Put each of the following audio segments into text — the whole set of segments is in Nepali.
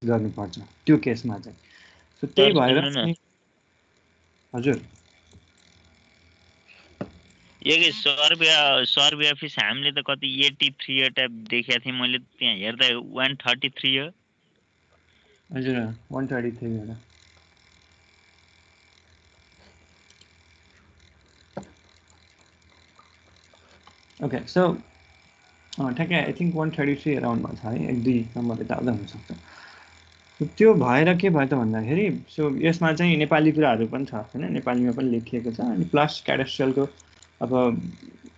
गर्नुपर्छ त्यो केसमा चाहिँ। सो त्यही सर भएर सुन्नु न, हजुर यही सर्वे अफिस हामीले त कति 83 वटा देखेको थिएँ मैले, त्यहाँ हेर्दा 133 हो। हजुर 133 वटा। ओके सो ठ्याक्कै आई थिङ्क 133 अराउन्डमा छ है, 1-2 नम्बर यताउता हुनसक्छ। त्यो भएर के भयो त भन्दाखेरि सो यसमा चाहिँ नेपाली कुराहरू पनि छ होइन, नेपालीमा पनि लेखिएको छ। अनि प्लस क्याडेस्ट्रियलको अब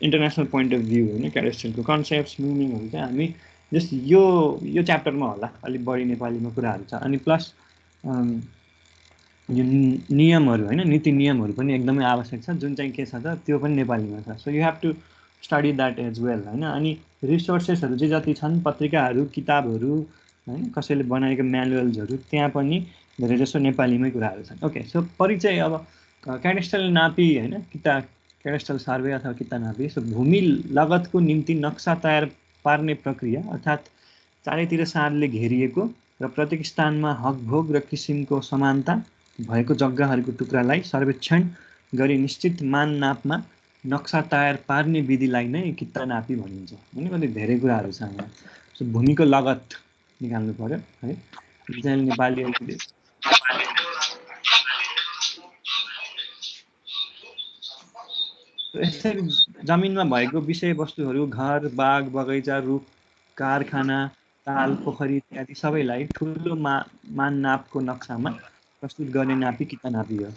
इन्टरनेसनल पोइन्ट अफ भ्यू होइन, क्याडेस्ट्रियलको कन्सेप्ट्स मिनिङहरू चाहिँ हामी जस्ट यो च्याप्टरमा होला अलिक बढी नेपालीमा कुराहरू छ। अनि प्लस यो नियमहरू होइन, नीति नियमहरू पनि एकदमै आवश्यक छ, जुन चाहिँ के छ त त्यो पनि नेपालीमा छ। So you have to study that as well होइन। अनि रिसोर्सेसहरू चाहिँ जति छन्, पत्रिकाहरू, किताबहरू होइन, कसैले बनाएको म्यानुअल्सहरू, त्यहाँ पनि धेरै जसो नेपालीमै कुराहरू छन्। ओके सो परिचय अब क्याडेस्ट्रियल नापी होइन, क्याडेस्ट्रियल सर्वे अथवा किता नापी। सो भूमि लगतको निम्ति नक्सा तयार पार्ने प्रक्रिया, अर्थात् चारैतिर साँधले घेरिएको र प्रत्येक स्थानमा हकभोग र किसिमको समानता भएको जग्गाहरूको टुक्रालाई सर्वेक्षण गरी निश्चित मान नापमा नक्सा तयार पार्ने विधिलाई नै किता नापी भनिन्छ होइन। कति धेरै कुराहरू छ यहाँ। सो भूमिको लगत निकाल्नु पर्यो है, चाहिँ नेपाली अलिकति यसरी जमिनमा भएको विषयवस्तुहरू घर, बाग, बगैँचा, रुख, कारखाना, ताल, पोखरी इत्यादि सबैलाई ठुलो माननापको नक्सामा प्रस्तुत गर्ने नापी किता नापी हो।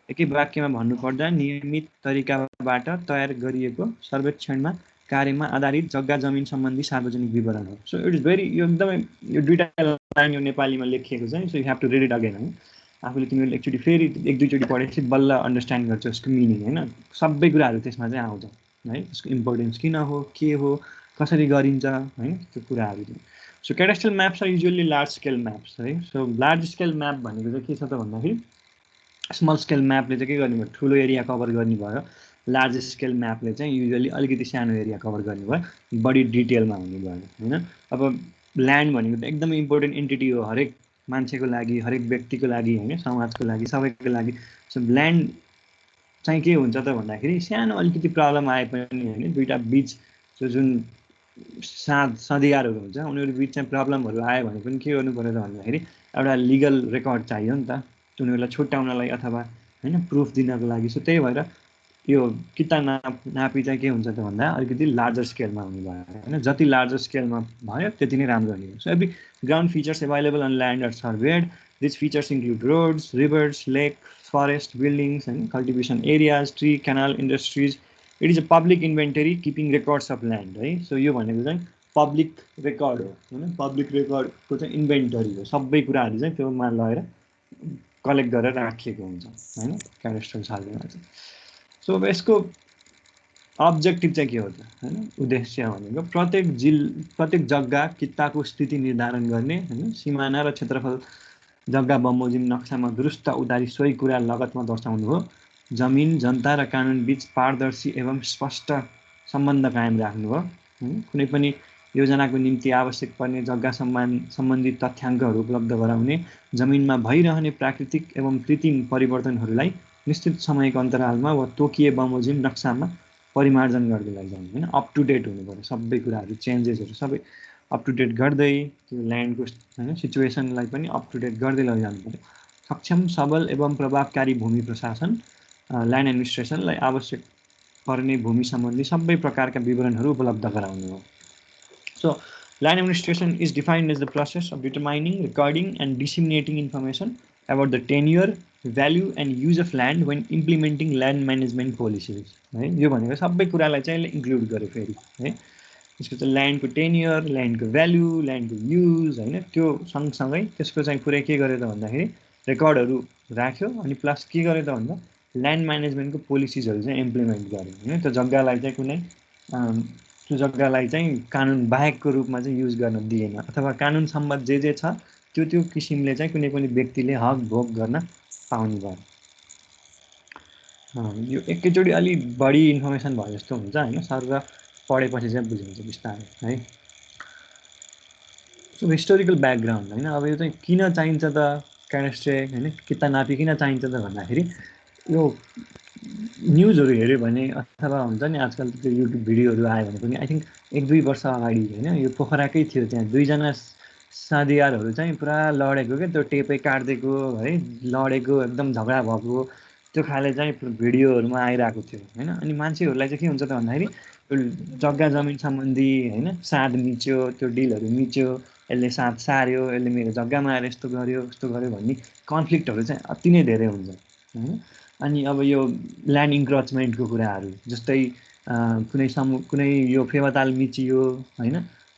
एकै वाक्यमा भन्नुपर्दा नियमित तरिकाबाट तयार गरिएको सर्वेक्षणमा कार्यमा आधारित जग्गा जमिन सम्बन्धी सार्वजनिक विवरण हो। सो इट इज भेरी, यो एकदमै यो दुईवटा लाइन यो नेपालीमा लेखिएको चाहिँ। So you have to read it again है। आफूले तिमीहरूले एकचोटि फेरि 1-2चोटि पढेपछि बल्ल अन्डरस्ट्यान्ड गर्छ यसको मिनिङ होइन। सबै कुराहरू त्यसमा चाहिँ आउँछ है, यसको इम्पोर्टेन्स किन हो, के हो, कसरी गरिन्छ होइन, त्यो कुराहरू चाहिँ। So cadastral maps are usually large scale maps है। सो लार्ज स्केल म्याप भनेको चाहिँ के छ त भन्दाखेरि, स्मल स्केल म्यापले चाहिँ के गर्ने भयो, ठुलो एरिया कभर गर्ने भयो। लार्ज स्केल म्यापले चाहिँ युजुअली अलिकति सानो एरिया कभर गर्ने भयो, बढी डिटेलमा हुने भयो होइन। अब ल्यान्ड भनेको त एकदमै इम्पोर्टेन्ट एन्टिटी हो हरेक मान्छेको लागि, हरेक व्यक्तिको लागि होइन, समाजको लागि, सबैको लागि। सो ल्यान्ड चाहिँ के हुन्छ त भन्दाखेरि, सानो अलिकति प्रब्लम आए पनि होइन, दुईवटा बिच जुन सधियारहरू हुन्छ उनीहरू बिच चाहिँ प्रब्लमहरू आयो भने पनि के गर्नु पर्यो त भन्दाखेरि, एउटा लिगल रेकर्ड चाहियो नि त उनीहरूलाई छुट्याउनलाई अथवा होइन प्रुफ दिनको लागि। सो त्यही भएर यो किता नापी चाहिँ के हुन्छ त भन्दा अलिकति लार्जर स्केलमा हुने भयो होइन। जति लार्जर स्केलमा भयो त्यति नै राम्रो हुने। So every ground features available on land are surveyed. This features include roads, rivers, lake, forest, buildings होइन, cultivation areas, tree, canal, industries. It is a public inventory keeping records of land है। सो यो भनेको चाहिँ पब्लिक रेकर्ड हो होइन, पब्लिक रेकर्डको चाहिँ इन्भेन्टरी हो। सबै कुराहरू चाहिँ त्योमा लगेर कलेक्ट गरेर राखिएको हुन्छ होइन क्याडेस्ट्रियल सर्वेमा चाहिँ। सो अब यसको अब्जेक्टिभ चाहिँ के हो त होइन, उद्देश्य भनेको प्रत्येक जग्गा किताको स्थिति निर्धारण गर्ने होइन, सिमाना र क्षेत्रफल जग्गा बमोजिम नक्सामा दुरुस्त उतारी सोही कुरा लगतमा दर्शाउनु हो। जमिन, जनता र कानुन बीच पारदर्शी एवं स्पष्ट सम्बन्ध कायम राख्नु हो। कुनै पनि योजनाको निम्ति आवश्यक पर्ने जग्गा सम्बन्धी तथ्याङ्कहरू उपलब्ध गराउने, जमिनमा भइरहने प्राकृतिक एवं कृत्रिम परिवर्तनहरूलाई निश्चित समयको अन्तरालमा वा तोकिए बमोजिम नक्सामा परिमार्जन गर्दै लैजाने होइन। अप टु डेट हुनु पर्यो, सबै कुराहरू चेन्जेसहरू सबै अप टु डेट गर्दै त्यो ल्यान्डको होइन सिचुएसनलाई पनि अप टु डेट गर्दै लैजानु पर्यो। सक्षम, सबल एवं प्रभावकारी भूमि प्रशासन ल्यान्ड एडमिनिस्ट्रेसनलाई आवश्यक पर्ने भूमि सम्बन्धी सबै प्रकारका विवरणहरू उपलब्ध गराउनु हो। So land administration is defined as the process of determining, recording and disseminating information about the tenure, value and use of land when implementing land management policies है। यो भनेको सबै कुरालाई चाहिँ इन्क्लुड गर्यो फेरि है। त्यसको चाहिँ ल्यान्डको टेन्यर, ल्यान्डको भ्याल्यु, ल्यान्डको युज होइन, त्यो सँगसँगै त्यसको चाहिँ पुरै के गर्यो त भन्दाखेरि रेकर्डहरू राख्यो। अनि प्लस के गर्यो त भन्दा ल्यान्ड म्यानेजमेन्टको पोलिसिजहरू चाहिँ इम्प्लिमेन्ट गर्यो होइन। त्यो जग्गालाई चाहिँ कुनै त्यो जग्गालाई चाहिँ कानुन बाहेकको रूपमा चाहिँ युज गर्न दिएन, अथवा कानुन सम्बद्ध जे छ त्यो किसिमले चाहिँ कुनै पनि व्यक्तिले हक भोग गर्न पाउनु भयो। यो एकैचोटि अलि बढी इन्फर्मेसन भयो जस्तो हुन्छ होइन, सर पढेपछि चाहिँ बुझिन्छ बिस्तारै है। हिस्टोरिकल ब्याकग्राउन्ड होइन। अब यो चाहिँ किन चाहिन्छ त क्याडेस्ट्रे होइन, किता नापी किन चाहिन्छ त भन्दाखेरि यो न्युजहरू हेऱ्यो भने अथवा हुन्छ नि आजकल त्यो युट्युब भिडियोहरू आयो भने पनि आई थिङ्क 1-2 वर्ष अगाडि होइन यो पोखराकै थियो, त्यहाँ दुईजना साथीयारहरू चाहिँ पुरा लडेको क्या, त्यो टेपै काटिदिएको है, लडेको एकदम झगडा भएको त्यो खाले चाहिँ भिडियोहरूमा आइरहेको थियो होइन। अनि मान्छेहरूलाई चाहिँ के हुन्छ त भन्दाखेरि जग्गा जमिन सम्बन्धी होइन साँध मिच्यो, त्यो डिलहरू मिच्यो, यसले साँध सार्यो, यसले मेरो जग्गामा आएर यस्तो गर्यो उस्तो गर्यो भन्ने कन्फ्लिक्टहरू चाहिँ अति नै धेरै हुन्छ होइन। अनि अब यो ल्यान्ड इन्क्रोचमेन्टको कुराहरू जस्तै कुनै यो फेवाताल मिचियो होइन,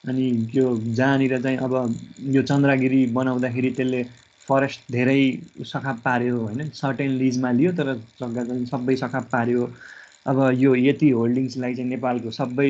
अनि यो जहाँनिर चाहिँ अब यो चन्द्रगिरी बनाउँदाखेरि त्यसले फरेस्ट धेरै सखाप पार्यो होइन, सर्टेन लिजमा लियो तर जग्गा जमिन सबै सखाप पार्यो। अब यो यति होल्डिङ्सलाई चाहिँ नेपालको सबै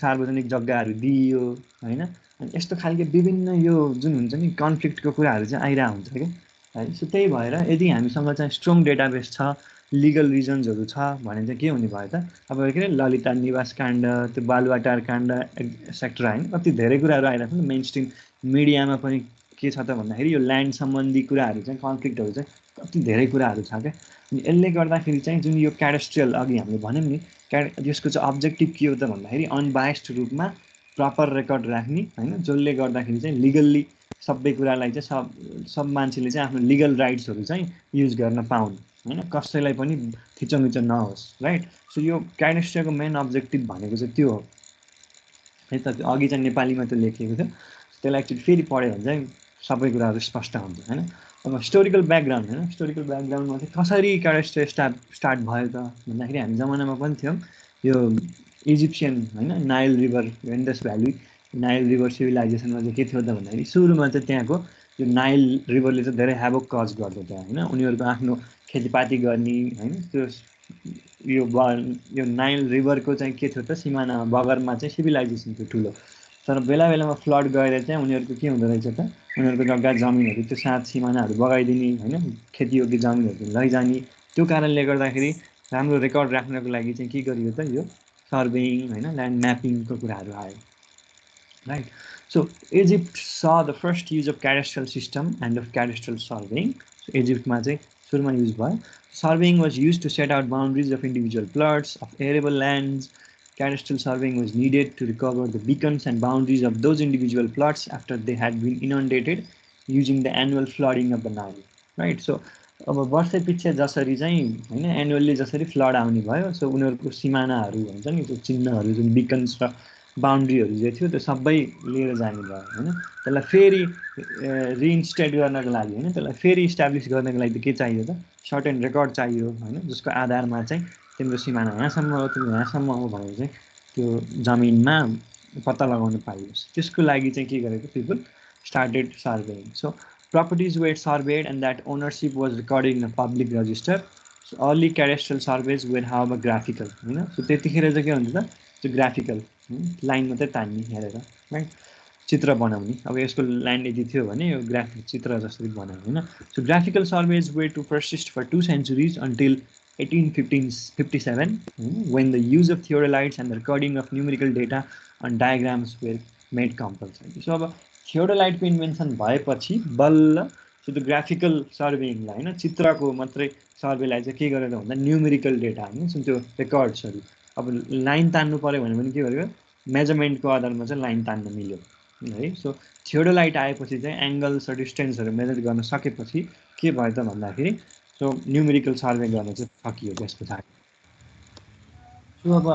सार्वजनिक जग्गाहरू दिइयो होइन। अनि यस्तो खालके विभिन्न यो जुन हुन्छ नि कन्फ्लिक्टको कुराहरू चाहिँ आइरहेको हुन्छ क्या है। सो त्यही भएर यदि हामीसँग चाहिँ स्ट्रङ डेटाबेस छ, लिगल रिजन्सहरू छ भने चाहिँ के हुने भयो त, अब के अरे ललिता निवास काण्ड, त्यो बालुवाटार काण्ड एक्सेट्रा होइन, कति धेरै कुराहरू आइरहेको छ नि मेन स्ट्रिम मिडियामा पनि। के छ त भन्दाखेरि यो ल्यान्ड सम्बन्धी कुराहरू चाहिँ कन्फ्लिक्टहरू चाहिँ कति धेरै कुराहरू छ क्या। अनि यसले गर्दाखेरि चाहिँ जुन यो क्याडेस्ट्रियल अघि हामीले भन्यौँ नि यसको चाहिँ अब्जेक्टिभ के हो त भन्दाखेरि अनबायस्ड रूपमा प्रपर रेकर्ड राख्ने होइन, जसले गर्दाखेरि चाहिँ लिगल्ली सबै कुरालाई चाहिँ सब मान्छेले चाहिँ आफ्नो लिगल राइट्सहरू चाहिँ युज गर्न पाउन् होइन, कसैलाई पनि थिचोमिचो नहोस् राइट। सो यो क्याडेस्ट्रियलको मेन अब्जेक्टिभ भनेको चाहिँ त्यो हो है त। अघि चाहिँ नेपालीमा त्यो लेखिएको थियो, त्यसलाई एक्चुअली फेरि पढ्यो भने चाहिँ सबै कुराहरू स्पष्ट हुन्छ होइन। अब हिस्टोरिकल ब्याकग्राउन्ड होइन, हिस्टोरिकल ब्याकग्राउन्डमा चाहिँ कसरी क्याडेस्ट्रियल स्टार्ट भयो त भन्दाखेरि हामी जमानामा पनि थियौँ यो इजिप्सियन होइन Nile river Indus valley Nile river सिभिलाइजेसनमा चाहिँ के थियो त भन्दाखेरि सुरुमा चाहिँ त्यहाँको यो नाइल रिभरले चाहिँ धेरै ह्याभोक कज गर्दो थियो होइन, उनीहरूको आफ्नो खेतीपाती गर्ने होइन त्यो यो नाइल रिभरको चाहिँ के थियो त सिमाना बगरमा चाहिँ सिभिलाइजेसन थियो ठुलो। तर बेला बेलामा फ्लड गएर चाहिँ उनीहरूको के हुँदो रहेछ त, उनीहरूको जग्गा जमिनहरू त्यो साथ सिमानाहरू बगाइदिने होइन, खेतीयोग्य जमिनहरू लैजाने। त्यो कारणले गर्दाखेरि राम्रो रेकर्ड राख्नको लागि चाहिँ के गरियो त यो सर्वेइङ होइन ल्यान्ड म्यापिङको कुराहरू आयो right. So Egypt was the first use of cadastral system and of cadastral surveying. So इजिप्टमा चाहिँ सुरुमा युज भयो। Surveying was used to set out boundaries of individual plots of arable lands. Cadastral surveying was needed to recover the beacons and boundaries of those individual plots after they had been inundated using the annual flooding of the Nile. Right? So अब वर्षै पछि जसरी चाहिँ होइन एनुअल्ली जसरी फ्लड आउने भयो, सो उनीहरूको सिमानाहरू हुन्छ नि त्यो चिन्हहरू जुन बिकन्स र बााउन्ड्रीहरू जे थियो त्यो सबै लिएर जाने भयो होइन। त्यसलाई फेरि रिइन्स्टेट गर्नको लागि होइन, त्यसलाई फेरि इस्टाब्लिस गर्नको लागि के चाहियो त सर्टेन रेकर्ड चाहियो होइन, जसको आधारमा चाहिँ तिम्रो सिमाना यहाँसम्म हो तिम्रो यहाँसम्म हो भनेर चाहिँ त्यो जमिनमा पत्ता लगाउन पाइयोस्। त्यसको लागि चाहिँ के गरेको people started surveying. So properties were surveyed and that ownership was recorded in a public register. So early cadastral surveys were however graphical हैन. सो त्यतिखेर चाहिँ के हुन्छ त त्यो ग्राफिकल लाइन मात्रै तान्ने हेरेर राइट, चित्र बनाउने। अब यसको लाइन यदि थियो भने यो ग्राफिक चित्र जसरी बनायो हैन। So graphical surveys way to persist for 2 centuries until 1857 when the use of theodolites and the recording of numerical data on diagrams were made compulsory. So अब थियोडोलाइटको इन्भेन्सन भएपछि बल्ल त्यो ग्राफिकल सर्वेइङलाई होइन चित्रको मात्रै सर्वेलाई चाहिँ के गरेर भन्दा न्युमेरिकल डेटा होइन त्यो रेकर्ड्सहरू। अब लाइन तान्नु पऱ्यो भने पनि के गरेको मेजरमेन्टको आधारमा चाहिँ लाइन तान्न मिल्यो है। सो थियोडोलाइट आएपछि चाहिँ एङ्गल्स र डिस्टेन्सहरू मेजर गर्न सकेपछि के भयो त भन्दाखेरि सो न्युमेरिकल सर्वे गर्न चाहिँ सकियो त्यस पछाडि। सो अब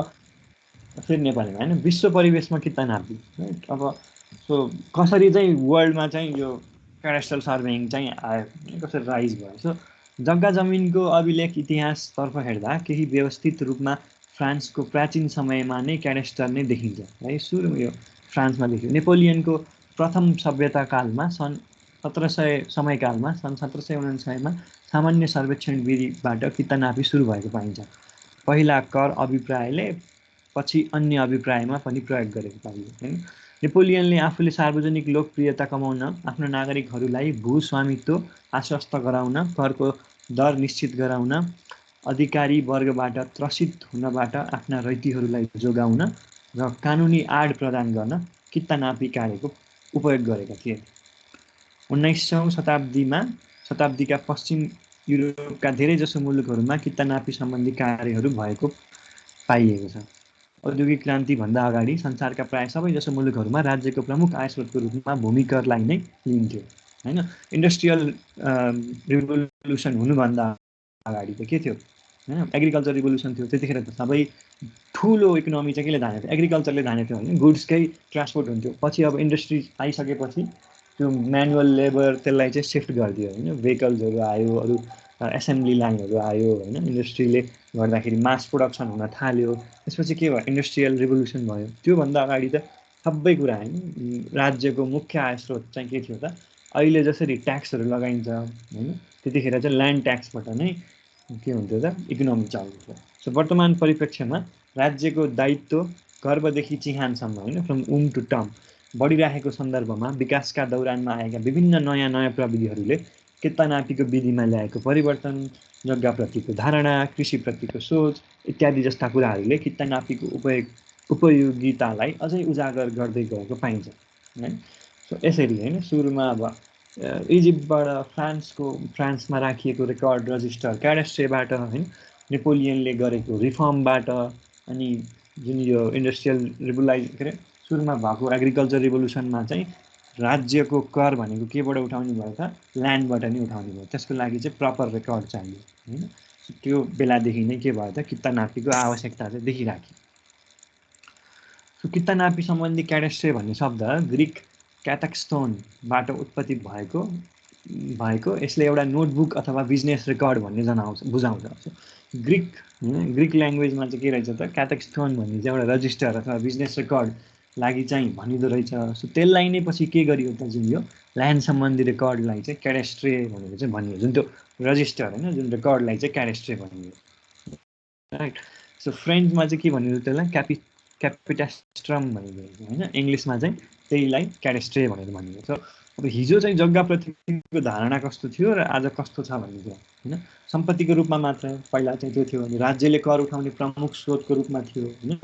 फेरि नेपालीमा होइन विश्व परिवेशमा किता नाप्ने राइट। अब सो कसरी चाहिँ वर्ल्डमा चाहिँ यो क्याडेस्ट्रल सर्वेइङ चाहिँ आयो कसरी राइज भयो। सो जग्गा जमिनको अभिलेख इतिहासतर्फ हेर्दा केही व्यवस्थित रूपमा फ्रान्सको प्राचीन समयमा नै क्याडेस्ट्रल नै देखिन्छ है। सुरु यो फ्रान्समा देखियो। नेपोलियनको प्रथम सभ्यता कालमा सन् 1700 समयकालमा सन् 1799मा सामान्य सर्वेक्षण विधिबाट किता नापी सुरु भएको पाइन्छ। पहिला कर अभिप्रायले पछि अन्य अभिप्रायमा पनि प्रयोग गरेको पाइयो हैन। नेपोलियनले आफूले सार्वजनिक लोकप्रियता कमाउन आफ्नो नागरिकहरूलाई भूस्वामित्व आश्वस्त गराउन, करको दर निश्चित गराउन, अधिकारी वर्गबाट त्रसित हुनबाट आफ्ना रैतीहरूलाई जोगाउन र कानुनी आड प्रदान गर्न किता नापी कार्यको उपयोग गरेका थिए। 19औं शताब्दीका पश्चिम युरोपका धेरैजसो मुलुकहरूमा कित्तानापी सम्बन्धी कार्यहरू भएको पाइएको छ। औद्योगिक क्रान्तिभन्दा अगाडि संसारका प्राय सबैजसो मुलुकहरूमा राज्यको प्रमुख आय स्रोतको रूपमा भूमि करलाई नै लिइन्थ्यो हैन। इन्डस्ट्रियल रिभोल्युसन हुनुभन्दा अगाडि त के थियो हैन, एग्रिकल्चर रिभोल्युसन थियो। त्यतिखेर त सबै ठुलो इकोनोमी चाहिँ केले धानेको थियो, एग्रिकल्चरले धानेको थियो होइन, गुड्सकै ट्रान्सपोर्ट हुन्थ्यो। पछि अब इन्डस्ट्री आइसकेपछि त्यो म्यानुअल लेबर त्यसलाई चाहिँ सिफ्ट गरिदियो होइन, भेहिकल्सहरू आयो, अरू एसेम्ब्ली लाइनहरू आयो होइन, इन्डस्ट्रीले गर्दाखेरि मास प्रोडक्सन हुन थाल्यो। त्यसपछि के भयो, इन्डस्ट्रियल रिभोल्युसन भयो। त्योभन्दा अगाडि त सबै कुरा होइन, राज्यको मुख्य आय स्रोत चाहिँ के थियो त, अहिले जसरी ट्याक्सहरू लगाइन्छ होइन, त्यतिखेर चाहिँ ल्यान्ड ट्याक्सबाट नै के हुन्थ्यो त, इकोनोमी चल्थ्यो। सो वर्तमान परिप्रेक्ष्यमा राज्यको दायित्व गर्भदेखि चिहानसम्म होइन, फ्रम उम टु टम बढिरहेको सन्दर्भमा विकासका दौरानमा आएका विभिन्न नयाँ नयाँ प्रविधिहरूले कित्तानापीको विधिमा ल्याएको परिवर्तन, जग्गाप्रतिको धारणा, कृषिप्रतिको सोच इत्यादि जस्ता कुराहरूले कित्तानापीको उपयोगितालाई अझै उजागर गर्दै गएको पाइन्छ है। सो यसरी होइन, सुरुमा अब इजिप्टबाट फ्रान्समा राखिएको रेकर्ड रजिस्टर क्याडेस्ट्रेबाट होइन, नेपोलियनले गरेको रिफर्मबाट, अनि जुन यो इन्डस्ट्रियल के अरे सुरुमा भएको एग्रिकल्चर रिभोल्युसनमा चाहिँ राज्यको कर भनेको केबाट उठाउने भयो त, ल्यान्डबाट नै उठाउने भयो। त्यसको लागि चाहिँ प्रपर रेकर्ड चाहियो होइन। त्यो बेलादेखि नै के भयो त, कित्तानापीको आवश्यकता चाहिँ देखिराख्यो। सो कित्तानापी सम्बन्धी क्याडेस्ट्रे भन्ने शब्द ग्रिक क्याटक्स्थोनबाट उत्पत्ति भएको यसले एउटा नोटबुक अथवा बिजनेस रेकर्ड भन्ने बुझाउँछ। ग्रिक ल्याङ्ग्वेजमा चाहिँ के रहेछ त, क्याटक्स्थोन भन्ने चाहिँ एउटा रजिस्टर अथवा बिजनेस रेकर्ड लागि चाहिँ भनिँदो रहेछ। सो त्यसलाई नै पछि के गरियो त, जुन यो ल्यान्ड सम्बन्धी रेकर्डलाई चाहिँ क्याडेस्ट्रे भनेर चाहिँ भनियो, जुन त्यो रजिस्टर होइन, जुन रेकर्डलाई चाहिँ क्याडेस्ट्रे भनियो राइट। सो फ्रेन्चमा चाहिँ के भनियो त्यसलाई, क्यापिटास्ट्रम भनिन्छ होइन, इङ्ग्लिसमा चाहिँ त्यहीलाई क्याडेस्ट्रे भनेर भनिन्छ। सो अब हिजो चाहिँ जग्गाप्रतिको धारणा कस्तो थियो र आज कस्तो छ भन्ने कुरा होइन। सम्पत्तिको रूपमा मात्र पहिला चाहिँ त्यो थियो भने राज्यले कर उठाउने प्रमुख स्रोतको रूपमा थियो होइन।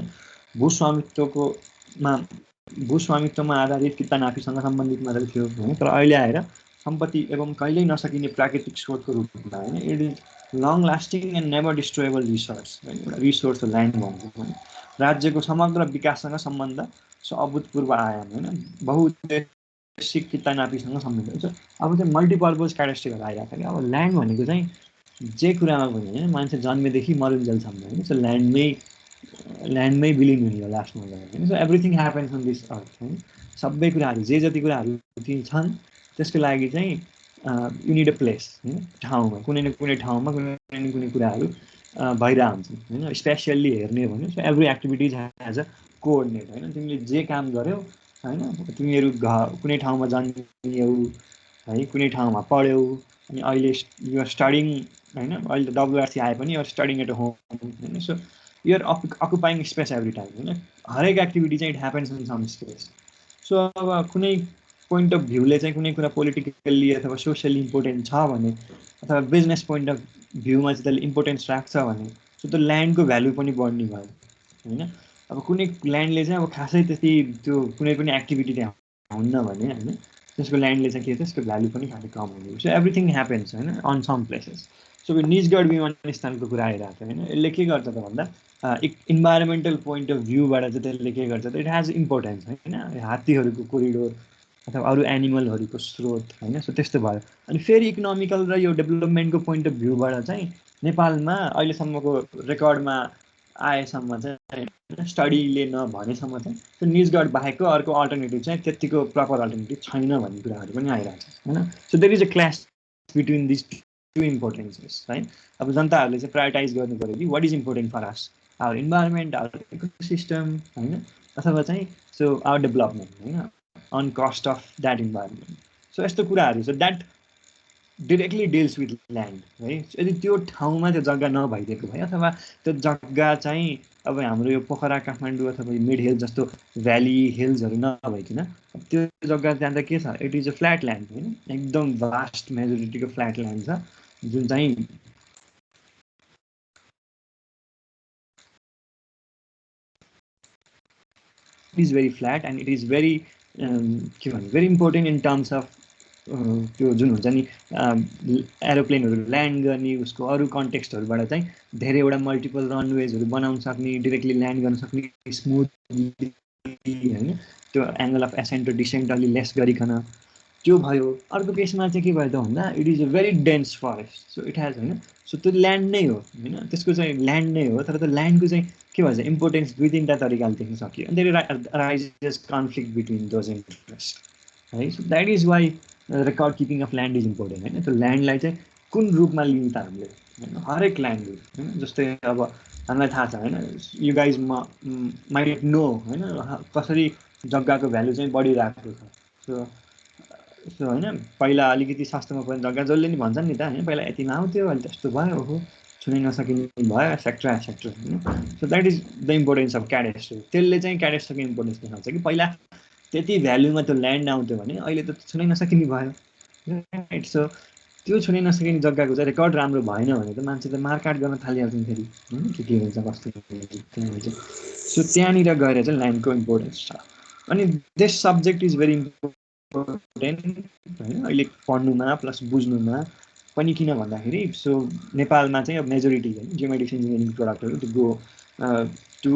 भूस्वामित्वमा आधारित कित्तानापीसँग सम्बन्धित मात्रै थियो होइन। तर अहिले आएर सम्पत्ति एवं कहिल्यै नसकिने प्राकृतिक स्रोतको रूपमा होइन, it is long lasting and never destroyable resource होइन, एउटा रिसोर्स हो ल्यान्ड भन्छ होइन। राज्यको समग्र विकाससँग सम्बन्ध अभूतपूर्व आयाम होइन, बहुउद्देशिक कित्तानापीसँग सम्बन्ध छ। अब चाहिँ मल्टिपर्पज क्याडेस्ट्रीहरू आइरहेको छ कि अब ल्यान्ड भनेको चाहिँ जे कुरामा पनि होइन, मान्छे जन्मेदेखि मरुन्जेलसम्म होइन, सो ल्यान्डमै विलिन हुने हो लास्टमा गएर होइन। So everything happens on this earth होइन, सबै कुराहरू जे जति कुराहरू छन् त्यसको लागि चाहिँ यु निड अ प्लेस होइन, ठाउँमा कुनै न कुनै ठाउँमा कुनै न कुनै कुराहरू भइरहेको हुन्छन् होइन। स्पेसियल्ली हेर्ने हो भने so every activities as a coordinate होइन। तिमीले जे काम गर्यौ होइन, तिमीहरू कुनै ठाउँमा जन्मियौ है, कुनै ठाउँमा पढ्यौ, अनि अहिले युआर स्टडिङ होइन, अहिले त डब्लुआरसी आए पनि युआर स्टडिङ एट होम होइन। So you're occupying space every time होइन, हरेक एक्टिभिटी चाहिँ it happens in some space. So अब कुनै पोइन्ट अफ भ्यूले चाहिँ कुनै कुरा पोलिटिकल्ली अथवा सोसियली इम्पोर्टेन्ट छ भने, अथवा बिजनेस पोइन्ट अफ भ्यूमा चाहिँ त्यसले इम्पोर्टेन्स राख्छ भने, सो त्यो ल्यान्डको भ्यालु पनि बढ्ने भयो होइन। अब कुनै ल्यान्डले चाहिँ अब खासै त्यति त्यो कुनै पनि एक्टिभिटी त्यहाँ हुन्न भने होइन, त्यसको ल्यान्डले चाहिँ के छ, त्यसको भ्यालु पनि खासै कम हुने। सो एभ्रिथिङ ह्यापन्स होइन on some places. So Nijgadh विमानस्थलको कुरा आइरहेको छ होइन, यसले के गर्छ त भन्दा इन्भाइरोमेन्टल पोइन्ट अफ भ्यूबाट चाहिँ त्यसले के गर्छ त, इट हेज इम्पोर्टेन्स होइन, हात्तीहरूको कोरिडोर अथवा अरू एनिमलहरूको स्रोत होइन। सो त्यस्तो भयो। अनि फेरि इकोनोमिकल र यो डेभलपमेन्टको पोइन्ट अफ भ्यूबाट चाहिँ नेपालमा अहिलेसम्मको रेकर्डमा आएसम्म चाहिँ स्टडीले नभनेसम्म चाहिँ त्यो निजगढ बाहेकको अर्को अल्टरनेटिभ चाहिँ त्यतिको प्रपर अल्टरनेटिभ छैन भन्ने कुराहरू पनि आइरहेको छ होइन। So there is a clash between this two importances है। अब जनताहरूले चाहिँ प्रायोरिटाइज गर्नु पऱ्यो कि what is important for us, our environment, our ecosystem होइन, अथवा चाहिँ सो आवर डेभलपमेन्ट होइन, on cost of that environment. So यस्तो कुराहरू छ that directly deals with land है। यदि त्यो ठाउँमा त्यो जग्गा नभइदिएको भए, अथवा त्यो जग्गा चाहिँ अब हाम्रो यो पोखरा काठमाडौँ अथवा मिड हिल जस्तो भ्याली हिल्सहरू नभइकन त्यो जग्गा जाँदा के छ, it is a flat land होइन, एकदम भास्ट मेजोरिटीको फ्ल्याट ल्यान्ड छ, जुन चाहिँ is very flat and it is very के भन्नु very important in terms of त्यो जुन हुन्छ नि एरोप्लेनहरू ल्यान्ड गर्ने उसको अरू कन्टेक्स्टहरूबाट चाहिँ धेरैवटा मल्टिपल रनवेजहरू बनाउन सक्ने डिरेक्टली ल्यान्ड गर्न सक्ने स्मुथली होइन त्यो एङ्गल अफ एसेन्ट र डिसेन्ट अलि लेस गरिकन त्यो भयो। अर्को केसमा चाहिँ के भयो त भन्दा it is a very dense forest so it has होइन सो त्यो ल्यान्ड नै हो होइन त्यसको चाहिँ ल्यान्ड नै हो तर त्यो ल्यान्डको चाहिँ के भन्छ इम्पोर्टेन्स दुई तिनवटा तरिकाले देख्न सकियो अनि त्यसले raises conflict between those interest है। So that is why record keeping of land is important होइन त्यो ल्यान्डलाई चाहिँ कुन रूपमा लिने त हामीले होइन हरेक ल्यान्ड होइन जस्तै अब हामीलाई थाहा छ होइन यु गाइज माइट नो होइन कसरी जग्गाको भ्यालु चाहिँ बढिरहेको छ। सो सो होइन पहिला अलिकति सस्तोमा पनि जग्गा जसले नि भन्छन् नि त होइन पहिला यतिमा आउँथ्यो अहिले त्यस्तो भयो ओहो छुनै नसकिने भयो एक्सेट्रा एक्सेट्रा होइन। So that is the importance of cadastre त्यसले चाहिँ क्याडेस्ट्रोको इम्पोर्टेन्स देखाउँछ कि पहिला त्यति भ्यालुमा त्यो ल्यान्ड आउँथ्यो भने अहिले त छुनै नसकिने भयो राइट। सो त्यो छुनै नसकिने जग्गाको चाहिँ रेकर्ड राम्रो भएन भने त मान्छे त मारकाट गर्न थालिहाल्छन् फेरि होइन के हुन्छ कस्तो हुन्छ। सो त्यहाँनिर गएर चाहिँ ल्यान्डको इम्पोर्टेन्स छ अनि this subject is very important होइन अहिले पढ्नुमा प्लस बुझ्नुमा पनि किन भन्दाखेरि सो नेपालमा चाहिँ अब मेजोरिटी होइन जियोमेट्रिक्स इन्जिनियरिङ प्रोडक्टहरू to go to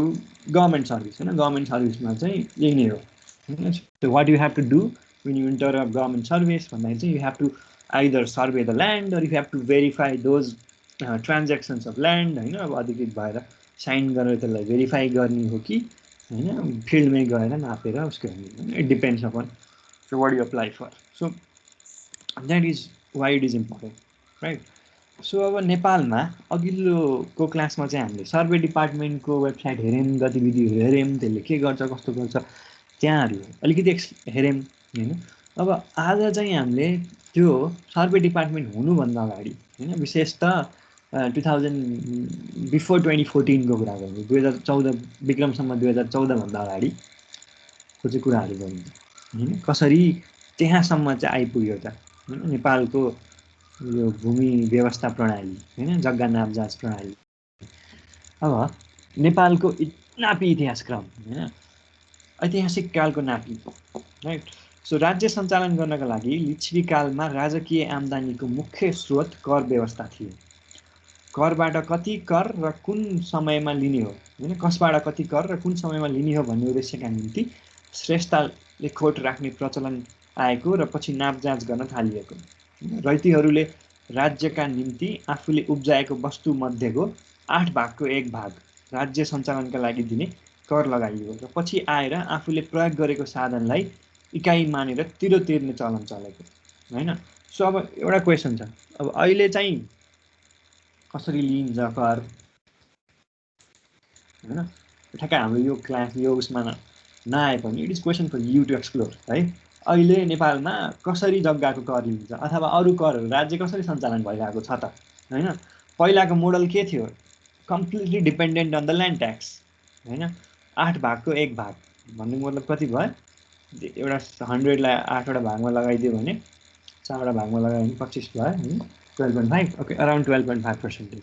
government service होइन गभर्मेन्ट सर्भिसमा चाहिँ यही नै हो होइन। So what you have to do when you enter a government service भन्दाखेरि चाहिँ you have to either survey the land or you have to verify those transactions of land होइन अब अधिकृत भएर साइन गरेर त्यसलाई भेरिफाई गर्ने हो कि होइन फिल्डमै गएर नापेर उसको हेर्ने it depends upon so what do you apply for so that is why it is important right। so अब नेपालमा अघिल्लोको क्लासमा चाहिँ हामीले सर्वे डिपार्टमेन्टको वेबसाइट हेऱ्यौँ गतिविधिहरू हेऱ्यौँ त्यसले के गर्छ कस्तो गर्छ त्यहाँहरू अलिकति हेऱ्यौँ होइन। अब आज चाहिँ हामीले त्यो सर्वे डिपार्टमेन्ट हुनुभन्दा अगाडि होइन विशेष त बिफोर 2014को कुरा गर्नु 2014 विक्रमसम्म 2014भन्दा अगाडिको चाहिँ कुराहरू गर्नु होइन कसरी त्यहाँसम्म चाहिँ आइपुग्यो त होइन नेपालको यो भूमि व्यवस्था प्रणाली होइन जग्गा नाप जाँच प्रणाली। अब नेपालको नापी इतिहासक्रम होइन ऐतिहासिक कालको नापी राइट। सो राज्य सञ्चालन गर्नका लागि लिच्छवी कालमा राजकीय आम्दानीको मुख्य स्रोत कर व्यवस्था थियो। करबाट कति कर र कुन समयमा लिने हो होइन कसबाट कति कर र कुन समयमा लिने हो भन्ने उद्देश्यका निम्ति श्रेष्ठले खोट राख्ने प्रचलन आएको र पछि नापजाँच गर्न थालिएको। रैतीहरूले राज्यका निम्ति आफूले उब्जाएको वस्तु मध्येको 8 भागको 1 भाग राज्य सञ्चालनका लागि दिने कर लगाइयो र पछि आएर आफूले प्रयोग गरेको साधनलाई इकाइ मानेर तिर्ने चलन चलेको होइन। सो अब एउटा क्वेसन छ अब अहिले चाहिँ कसरी लिन्छ कर होइन ठ्याक्कै हाम्रो यो क्लास यो उसमा नआए पनि it is question for you to explore है। अहिले नेपालमा कसरी जग्गाको कर लिन्छ अथवा अरू करहरू राज्य कसरी सञ्चालन भइरहेको छ त होइन। पहिलाको मोडल के थियो completely dependent on the land tax होइन 8 भागको 1 भाग भन्नुको मतलब कति भयो एउटा 100लाई 8वटा भागमा लगाइदियो भने 4वटा भागमा लगायो भने 25 भयो होइन 12.5 ओके अराउन्ड 12.5%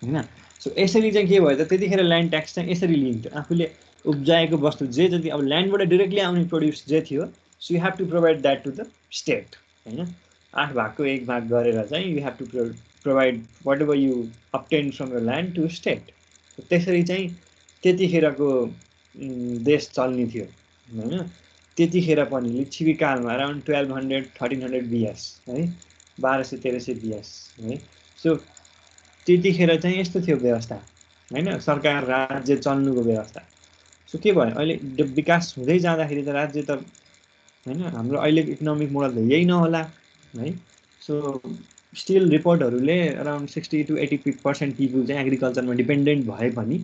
होइन। सो यसरी चाहिँ के भयो त त्यतिखेर ल्यान्ड ट्याक्स चाहिँ यसरी लिन्थ्यो आफूले उब्जाएको वस्तु जे जति अब ल्यान्डबाट डिरेक्टली आउने प्रोड्युस जे थियो so you have to provide that to the state होइन 8 भागको 1 भाग गरेर चाहिँ you have to provide whatever you obtain from your land to state. त्यसरी चाहिँ त्यतिखेरको देश चल्ने थियो होइन। त्यतिखेर पनि लिच्छवी कालमा अराउन्ड 1200-1300 BS है 1200-1300 BS है। सो त्यतिखेर चाहिँ यस्तो थियो व्यवस्था होइन सरकार राज्य चल्नुको व्यवस्था। सो के भयो अहिले विकास हुँदै जाँदाखेरि त राज्य त होइन हाम्रो अहिलेको इकोनोमिक मोडल त यही नहोला है। सो स्टिल रिपोर्टहरूले अराउन्ड 60 to 80% पिपुल चाहिँ एग्रिकल्चरमा डिपेन्डेन्ट भए पनि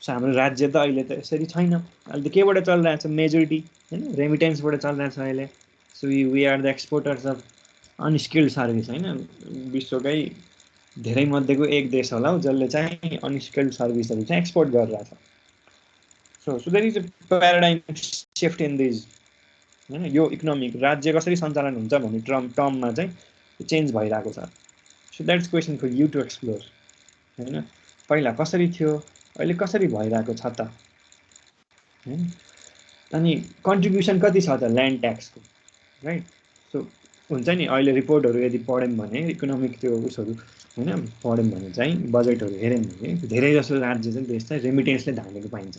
सो हाम्रो राज्य त अहिले त यसरी छैन अहिले त केबाट चलिरहेछ मेजोरिटी होइन रेमिटेन्सबाट चलिरहेछ अहिले। So we are the exporters of unskilled service होइन विश्वकै धेरै मध्येको एक देश होला हौ जसले चाहिँ अनस्किल्ड सर्भिसहरू चाहिँ एक्सपोर्ट गरिरहेछ। So there is a paradigm shift in this होइन यो इकोनोमिक राज्य कसरी सञ्चालन हुन्छ भन्ने टर्ममा चाहिँ चेन्ज भइरहेको छ। So that's question for you to explore होइन पहिला कसरी थियो अहिले कसरी भइरहेको छ त होइन। अनि कन्ट्रिब्युसन कति छ त ल्यान्ड ट्याक्सको, राइट? सो हुन्छ नि अहिले रिपोर्टहरू यदि पढ्यौँ भने इकोनोमिक त्यो उसहरू होइन पढ्यौँ भने चाहिँ बजेटहरू हेऱ्यौँ भने धेरै जसो राज्य चाहिँ देश चाहिँ रेमिटेन्सले धानेको पाइन्छ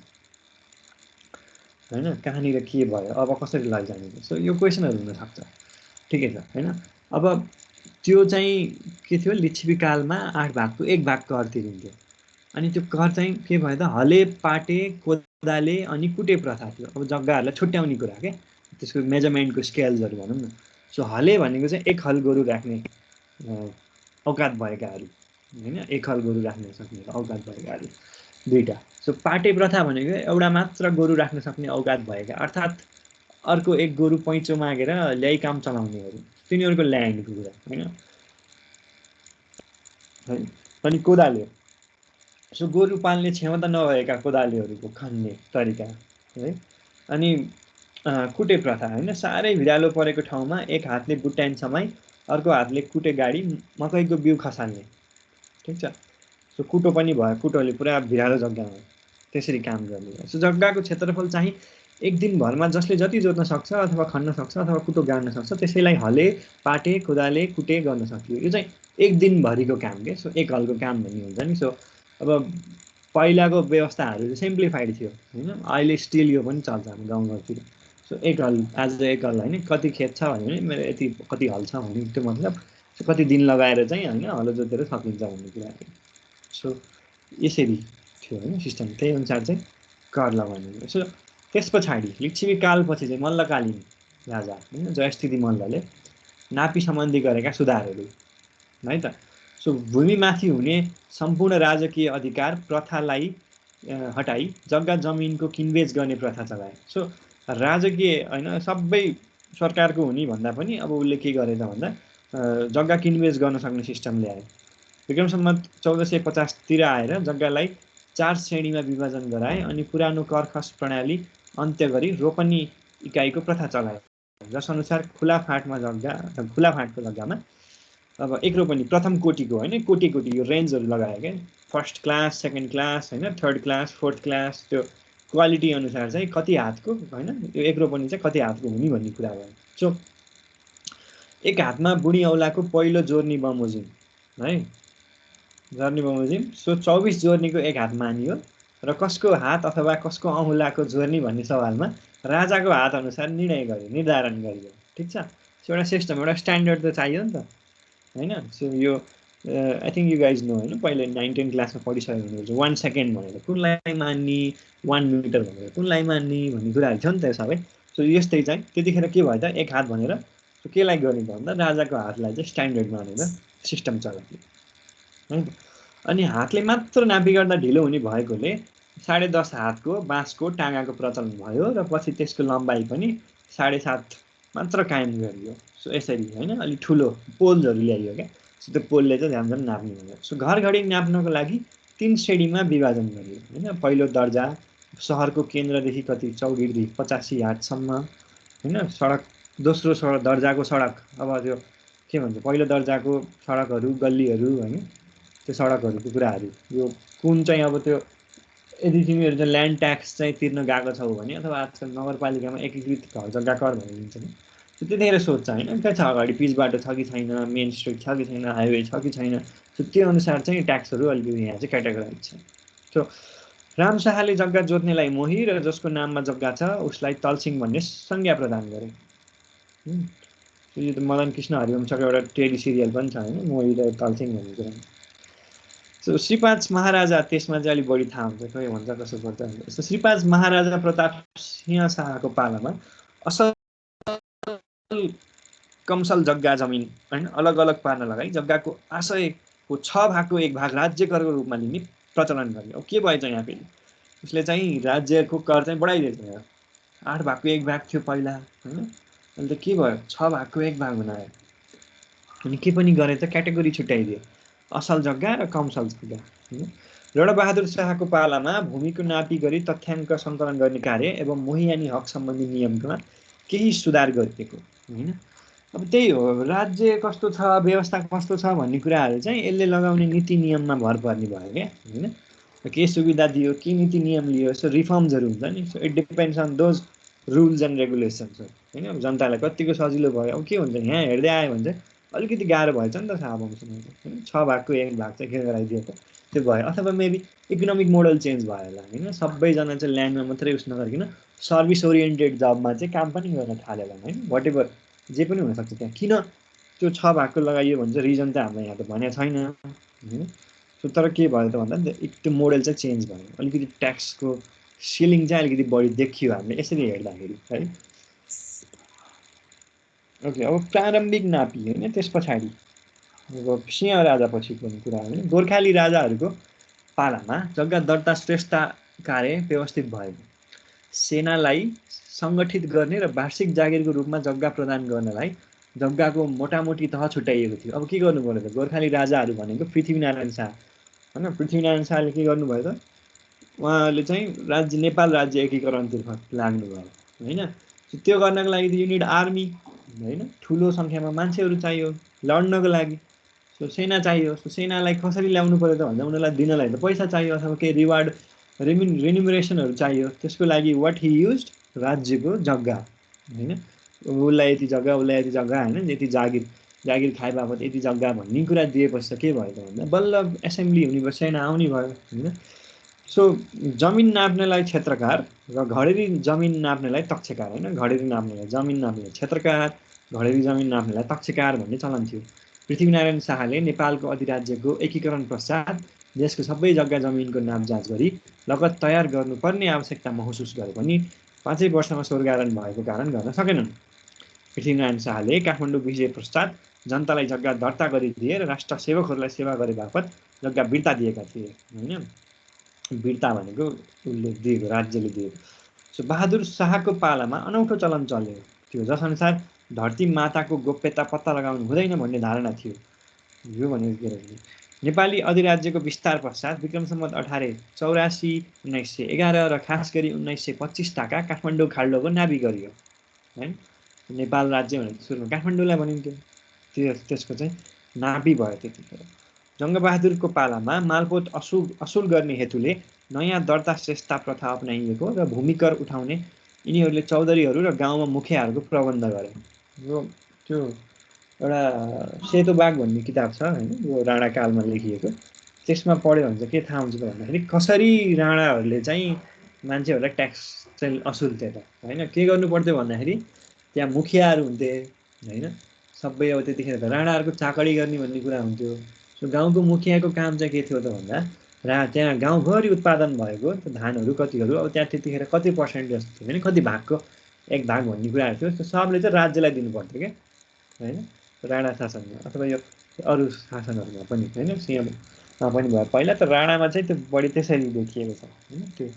होइन। कहाँनिर के भयो, अब कसरी लैजाने, सो यो क्वेसनहरू हुनसक्छ, ठिकै छ होइन। अब त्यो चाहिँ के थियो, लिच्छवीकालमा 8 भागको 1 भाग कर तिरिन्थ्यो। अनि त्यो कर चाहिँ के भयो त, हले पाटे कोदाले अनि कुटे प्रथा थियो। अब जग्गाहरूलाई छुट्याउने कुरा के, त्यसको मेजरमेन्टको स्केल्सहरू भनौँ न। सो हले भनेको चाहिँ 1 हल गोरु राख्ने औकात भएकाहरू होइन, 1 हल गोरु राख्न सक्ने औकात भएकाहरू 2टा। सो पाटे प्रथा भनेको एउटा मात्र गोरु राख्न सक्ने औकात भएका, अर्थात् अर्को 1 गोरु पैँचो मागेर ल्याइ काम चलाउनेहरू, तिनीहरूको ल्यान्डको कुरा होइन। अनि कोदाले, सो गोरु पाल्ने क्षमता नभएका कोदालेहरूको खन्ने तरिका है। अनि कुटे प्रथा होइन, साह्रै भिरालो परेको ठाउँमा 1 हातले बुट्यान समाई अर्को हातले कुटे गाडी मकैको बिउ खसाल्ने, ठिक छ। सो कुटो पनि भयो, कुटोले पुरा भिरालो जग्गामा त्यसरी काम गर्ने। सो जग्गाको क्षेत्रफल चाहिँ 1 दिनभरमा जसले जति जोत्न सक्छ अथवा खन्न सक्छ अथवा कुटो गाड्न सक्छ त्यसैलाई हले पाटे कोदाले कुटे गर्न सकियो। यो चाहिँ 1 दिनभरिको काम के, सो 1 हलको काम भन्ने हुन्छ नि। सो अब पहिलाको व्यवस्थाहरू चाहिँ सिम्प्लिफाइड थियो होइन, अहिले स्टिल यो पनि चल्छ हाम्रो गाउँघरतिर। सो 1 हल आज 1 हल होइन, कति खेत छ भने मेरो यति कति हल छ भने त्यो मतलब कति दिन लगाएर चाहिँ होइन हलो जोतेर सकिन्छ भन्ने कुरा थियो। सो यसरी थियो होइन सिस्टम, त्यही अनुसार चाहिँ कर लगाउने। सो त्यस पछाडि लिच्छवी कालपछि चाहिँ मल्लकालीन राजा होइन जयस्थिति मल्लले नापी सम्बन्धी गरेका सुधारहरू है त। सो भूमिमाथि हुने सम्पूर्ण राजकीय अधिकार प्रथालाई हटाई जग्गा जमिनको किनबेच गर्ने प्रथा चलाए। सो राजकीय होइन सबै सरकारको हुने भन्दा पनि अब उसले के गरे त भन्दा जग्गा किनबेच गर्न सक्ने सिस्टम ल्याए। विक्रम सम्वत 1450 आएर जग्गालाई 4 श्रेणीमा विभाजन गराए अनि पुरानो कर खस प्रणाली अन्त्य गरी रोपनी इकाइको प्रथा चलाए, जसअनुसार खुला फाँटको जग्गामा अब 1 रोपनी प्रथम कोटीको होइन, कोटी यो रेन्जहरू लगायो क्या, फर्स्ट क्लास सेकेन्ड क्लास होइन, थर्ड क्लास फोर्थ क्लास, त्यो क्वालिटी अनुसार चाहिँ कति हातको होइन यो 1 रोपनी चाहिँ कति हातको हुने भन्ने कुरा भयो। सो 1 हातमा बुढी औलाको पहिलो जोर्नी बमोजिम है, जोर्नी बमोजिम। सो 24 जोर्नीको 1 हात मानियो र कसको हात अथवा कसको औँलाको जोर्नी भन्ने सवालमा राजाको हात अनुसार निर्धारण गरियो, ठिक छ। सो एउटा सिस्टम एउटा स्ट्यान्डर्ड त चाहियो नि त होइन। सो यो I think you guys know होइन, पहिले 9-10 क्लासमा पढिसक्यो हुनुहुन्छ 1 सेकेन्ड भनेर कुनलाई मान्ने, 1 मिटर भनेर कुनलाई मान्ने भन्ने कुराहरू थियो नि त सबै। सो यस्तै चाहिँ त्यतिखेर के भयो त 1 हात भनेर केलाई गर्ने त भन्दा राजाको हातलाई चाहिँ स्ट्यान्डर्ड मानेर सिस्टम चलायो है। अनि हातले मात्र नापी गर्दा ढिलो हुने भएकोले 10.5 हातको बाँसको टाँगाको प्रचलन भयो र पछि त्यसको लम्बाइ पनि 7.5 मात्र कायम गरियो। सो यसरी होइन अलिक ठुलो पोल्सहरू ल्याइयो क्या। सो त्यो पोलले चाहिँ ध्यान नाप्ने भयो। सो घरघडी नाप्नको लागि 3 श्रेणीमा विभाजन गरियो होइन। पहिलो दर्जा सहरको केन्द्रदेखि कति चौगिरदेखि 85 हातसम्म होइन सडक, दोस्रो दर्जाको सडक, अब त्यो के भन्छ पहिलो दर्जाको सडकहरू गल्लीहरू होइन त्यो सडकहरूको कुराहरू, यो कुन चाहिँ अब त्यो यदि तिमीहरू चाहिँ ल्यान्ड ट्याक्स चाहिँ तिर्न गएको छौ भने अथवा आजकल नगरपालिकामा एकीकृत घर जग्गा कर भनेर दिन्छ नि, त्यतिखेर सोध्छ होइन त्यहाँ छ अगाडि पिच बाटो छ कि छैन, मेन स्ट्रिट छ कि छैन, हाइवे छ कि छैन। सो त्यो अनुसार चाहिँ ट्याक्सहरू अलिकति यहाँ चाहिँ क्याटेगोराइज छ। सो रामशाहले जग्गा जोत्नेलाई मोही र जसको नाममा जग्गा छ उसलाई तलसिङ भन्ने संज्ञा प्रदान गरे। यो त मदन कृष्ण हरिवंशको एउटा टेली सिरियल पनि छ होइन, मोही र तलसिङ भन्ने कुरा। सो श्रीपाद महाराजा त्यसमा चाहिँ अलिक बढी थाहा हुन्छ, खोइ भन्छ कसो पर्छ भनेर। सो श्रीपाद महाराजा प्रताप सिंह शाहको पालामा असल कमसल जग्गा जमिन होइन अलग अलग पार्न लगाई जग्गाको आशयको 6 भागको 1 भाग राज्य करको रूपमा लिने प्रचलन गर्यो। अब के भएछ यहाँ फेरि उसले चाहिँ राज्यको कर चाहिँ बढाइदिएछ यहाँ। 8 भागको 1 भाग थियो पहिला होइन, अन्त के भयो 6 भागको 1 भाग बनायो। अनि के पनि गरेछ क्याटेगोरी छुट्याइदियो, असल जग्गा र कमसल जग्गा होइन। रणबहादुर शाहको पालामा भूमिको नापी गरी तथ्याङ्क सङ्कलन गर्ने कार्य एवं मोहियानी हक सम्बन्धी नियममा केही सुधार गरिएको होइन। अब त्यही हो राज्य कस्तो छ व्यवस्था कस्तो छ भन्ने कुराहरू चाहिँ यसले लगाउने नीति नियममा भर पर्ने भयो क्या होइन। के सुविधा दियो के नीति नियम लियो, सो रिफर्म्सहरू हुन्छ नि। So it depends on those rules and regulations हो होइन। जनतालाई कतिको सजिलो भयो। अब के हुन्छ यहाँ हेर्दै आयो भने चाहिँ अलिकति गाह्रो भएछ नि त थाहा पाउँछौँ होइन। 6 भागको 1 भाग चाहिँ के गराइदिएको त्यो भयो। अथवा मेबी इकोनोमिक मोडल चेन्ज भयो होला होइन। सबैजना चाहिँ ल्यान्डमा मात्रै उस नगरिकन सर्भिस ओरिएन्टेड जबमा चाहिँ काम पनि गर्न थाल्यो होला होइन। वाट एभर जे पनि हुनसक्छ त्यहाँ। किन त्यो 6 भागको लगाइयो भने चाहिँ रिजन त हाम्रो यहाँ त भनेको छैन होइन। सो तर के भयो त भन्दा त्यो मोडल चाहिँ चेन्ज भयो। अलिकति ट्याक्सको सिलिङ चाहिँ अलिकति बढी देखियो हामीले यसरी हेर्दाखेरि है। ओके, अब प्रारम्भिक नापी होइन। त्यस पछाडि अब सिंह राजा पछिको कुरा हो भने गोर्खाली राजाहरूको पालामा जग्गा दर्ता श्रेष्ठ कार्य व्यवस्थित भएको, सेनालाई सङ्गठित गर्ने र वार्षिक जागिरको रूपमा जग्गा प्रदान गर्नलाई जग्गाको मोटामोटी तह छुट्याइएको थियो। अब के गर्नु पर्यो त गोर्खाली राजाहरू भनेको पृथ्वीनारायण शाह होइन। पृथ्वीनारायण शाहले के गर्नुभयो त उहाँले चाहिँ राज्य नेपाल राज्य एकीकरणतर्फ लाग्नुभयो होइन। त्यो गर्नको लागि त युनिट आर्मी होइन। ठुलो सङ्ख्यामा मान्छेहरू चाहियो लड्नको लागि। सो सेना चाहियो। सो सेनालाई कसरी ल्याउनु पऱ्यो त भन्दा उनीहरूलाई दिनलाई त पैसा चाहियो अथवा केही रिवार्ड रेन्युमरेसनहरू चाहियो। त्यसको लागि वाट हि युज राज्यको जग्गा होइन। उसलाई यति जग्गा उसलाई यति जग्गा होइन। यति जागिर जागिर खाए बापत यति जग्गा भन्ने कुरा दिएपछि त के भयो त भन्दा बल्ल एसेम्ब्ली हुनेपछि सेना आउने भयो होइन। सो जमिन नाप्नेलाई क्षेत्रकार र घडेरी जमिन नाप्नेलाई तक्षकार होइन। घडेरी नाप्नेलाई जमिन नाप्नेलाई क्षेत्रकार, घडेरी जमिन नाप्नेलाई तक्षकार भन्ने चलन थियो। पृथ्वीनारायण शाहले नेपालको अधिराज्यको एकीकरण पश्चात देशको सबै जग्गा जमिनको नापजाँच गरी लगत तयार गर्नुपर्ने आवश्यकता महसुस गरे पनि 5 वर्षमा स्वर्गारोहण भएको कारण गर्न सकेनन्। पृथ्वीनारायण शाहले काठमाडौँ विजय पश्चात जनतालाई जग्गा दर्ता गरिदिए र राष्ट्र सेवकहरूलाई सेवा गरे बापत जग्गा बिर्ता दिएका थिए होइन। बिर्ता भनेको उसले दिएको राज्यले दिएको। सो बहादुर शाहको पालामा अनौठो चलन चल्यो थियो जसअनुसार धरती माताको गोप्यता पत्ता लगाउनु हुँदैन भन्ने धारणा थियो। यो भनेको के रहेछ नेपाली अधिराज्यको विस्तार पश्चात विक्रम सम्वत 1884, 1911 र खास गरी 1925 ताका काठमाडौँ खाल्डोको नापी गरियो है। नेपाल राज्य भनेको सुरुमा काठमाडौँलाई भनिन्थ्यो। त्यसको चाहिँ नापी भयो त्यतिखेर। जङ्गबहादुरको पालामा मालपोत असुल गर्ने हेतुले नयाँ दर्ता श्रेष्ठता प्रथा अपनाइएको र भूमिकर उठाउने यिनीहरूले चौधरीहरू र गाउँमा मुखियाहरूको प्रबन्ध गरे। यो त्यो एउटा सेतो बाघ भन्ने किताब छ होइन। यो राणाकालमा लेखिएको। त्यसमा पढ्यो भने चाहिँ के थाहा हुन्छ त भन्दाखेरि कसरी राणाहरूले चाहिँ मान्छेहरूलाई ट्याक्स चाहिँ असुल्थे त होइन। के गर्नु पर्थ्यो भन्दाखेरि त्यहाँ मुखियाहरू हुन्थे होइन। सबै अब त्यतिखेर त राणाहरूको चाकडी गर्ने भन्ने कुरा हुन्थ्यो। सो गाउँको मुखियाको काम चाहिँ के थियो त भन्दा त्यहाँ गाउँभरि उत्पादन भएको धानहरू कतिहरू अब त्यहाँ त्यतिखेर कति पर्सेन्टेज थियो भने कति भागको 1 भाग भन्ने कुराहरू थियो। त्यो सबले चाहिँ राज्यलाई दिनु पर्थ्यो क्या होइन। राणा शासनमा अथवा यो अरू शासनहरूमा पनि होइन। सिंहमा पनि भयो। पहिला त राणामा चाहिँ त्यो बढी त्यसरी देखिएको छ होइन। त्यो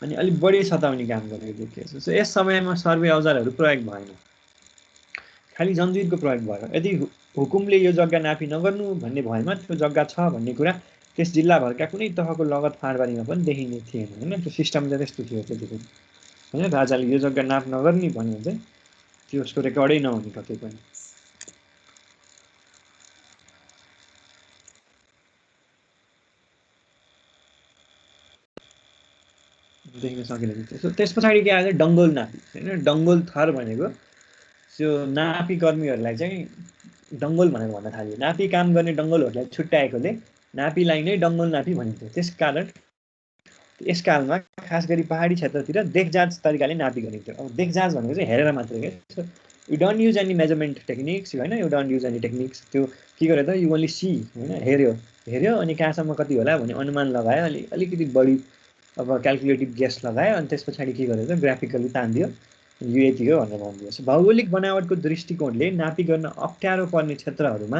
अनि अलिक बढी सताउने काम गरेको देखिएको छ। सो यस समयमा सर्वे औजारहरू प्रयोग भएन, खालि जन्जिरको प्रयोग भयो। यदि हुकुमले यो जग्गा नापी नगर्नु भन्ने भएमा त्यो जग्गा छ भन्ने कुरा त्यस जिल्लाभरका कुनै तहको लगत फाँडबारीमा पनि देखिने थिएन होइन। त्यो सिस्टम चाहिँ त्यस्तो थियो त्यतिखेर होइन। राजाले यो जग्गा नाप नगर्ने भन्यो भने चाहिँ त्यसको रेकर्डै नहुने कतै पनि। देख्न सकिरहेको थियो। त्यस पछाडि के आयो डङ्गोल नापी होइन। डङ्गोल थर भनेको त्यो नापी कर्मीहरूलाई चाहिँ डङ्गोल भनेर भन्न थाल्यो। नापी काम गर्ने डङ्गोलहरूलाई छुट्याएकोले नापीलाई नै डङ्गोल नापी भनिन्थ्यो। त्यसकारण यसकालमा खास गरी पहाडी क्षेत्रतिर देखजाँच तरिकाले नापी गरिन्थ्यो। अब देखजाँच भनेको चाहिँ हेरेर मात्रै क्या। You don't use any measurement techniques होइन। You don't use any techniques. त्यो के गर्यो त यु ओन्ली सी होइन। हेऱ्यो अनि कहाँसम्म कति होला भन्ने अनुमान लगायो। अलिकति बढी अब क्यालकुलेटिभ गेस लगायो अनि त्यस पछाडि के गर्यो त ग्राफिकली तानिदियो यो यति हो भनेर भनिदियो। भौगोलिक बनावटको दृष्टिकोणले नापी गर्न अप्ठ्यारो पर्ने क्षेत्रहरूमा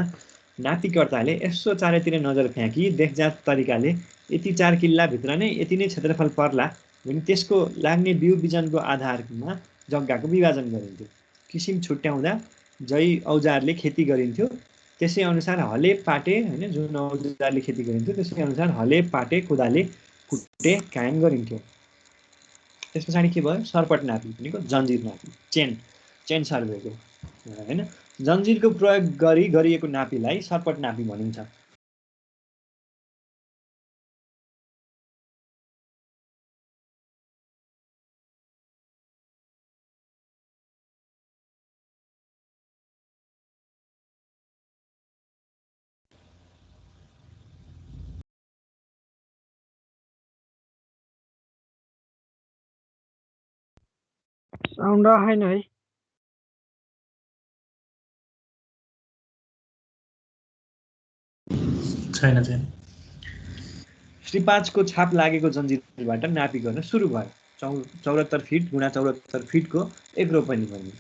नापीकर्ताले यसो चारैतिर नजर फ्याँकी देखजाँच तरिकाले यति 4 किल्लाभित्र नै यति नै क्षेत्रफल पर्ला भने त्यसको लाग्ने बिउ बिजनको आधारमा जग्गाको विभाजन गरिन्थ्यो। किसिम छुट्याउँदा जै औजारले खेती गरिन्थ्यो त्यसै अनुसार हले पाटे होइन। जुन औजारले खेती गरिन्थ्यो त्यसै अनुसार हले पाटे कोदाले कुटे कायम गरिन्थ्यो। त्यस पछाडि के भयो सर्पट नापी भनेको जन्जिर नापी चेन सर्वेको होइन। जन्जिरको प्रयोग गरिएको नापीलाई सर्पट नापी भनिन्छ। साउन्ड आएन है। छैन छैन। श्री 5 को छाप लागेको जन्जिरबाट नापी गर्न सुरु भयो। 74 फिट गुणा 74 फिटको एक रोपनी भन्ने,